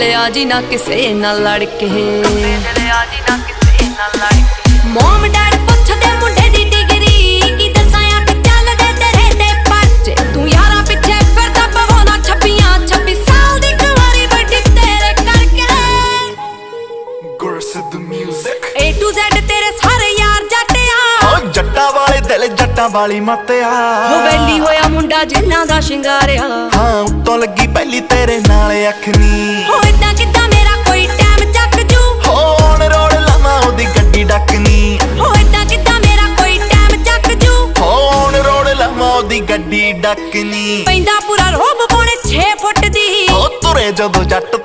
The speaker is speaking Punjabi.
ਲਿਆ ਜੀ ਨਾ ਕਿਸੇ ਨਾਲ ਲੜ ਕੇ, ਮੋਮ ਡੈਡ ਪੁੱਛਦੇ ਮੁੰਡੇ ਦੀ ਡਿਗਰੀ, ਕੀ ਦੱਸਾਂ ਅੱਖ ਚੱਲਦੇ ਤੇਰੇ ਤੇ ਪਰਚੇ। ਤੂੰ ਯਾਰਾਂ ਪਿੱਛੇ ਫਿਰਦਾ ਪਵਾਉਣਾ 26 ਸਾਲ ਦੀ ਕੁਆਰੀ ਬੈਠੀ ਤੇਰੇ ਕਰਕੇ। ਗੁਰਸਿੱਧ ਮਿਊਜ਼ਿਕ A to Z ਤੇਰੇ ਸਾਰੇ ਯਾਰ ਜੱਟਿਆ, ਓ ਜੱਟਾਂ ਵਾਲੇ ਦਿਲ ਜੱਟਾਂ ਵਾਲੀ ਮੱਤਿਆ। ਹਵੇਲੀ ਹੋਇਆ ਮੁੰਡਾ ਜਿੰਨਾ ਦਾ ਸ਼ਿੰਗਾਰਿਆ, ਹਾਂ ਉੱਤੋਂ ਲੱਗੀ ਪਹਿਲੀ ਤੇਰੇ ਨਾਲ ਅੱਖ ਨੀ। ਹੋ ਏਦਾਂ ਕਿੱਦਾਂ ਮੇਰਾ ਕੋਈ ਟਾਈਮ ਚੱਕ ਜੂ, ਹੋ ਔਨ ਰੋਡ ਲਾਵਾਂ ਉਹਦੀ ਗੱਡੀ ਡੱਕਨੀ। ਹੋ ਏਦਾਂ ਕਿੱਦਾਂ ਮੇਰਾ ਕੋਈ ਟਾਈਮ ਚੱਕ ਜੂ, ਹੋ ਔਨ ਰੋਡ ਲਾਵਾਂ ਉਹਦੀ ਗੱਡੀ ਡੱਕਨੀ। ਪੈਂਦਾ ਪੂਰਾ ਰੋਬ ਪੌਣੇ 6 ਫੁੱਟ ਦੀ, ਹੋ ਤੁਰੇ ਜਦੋਂ ਜੱਟ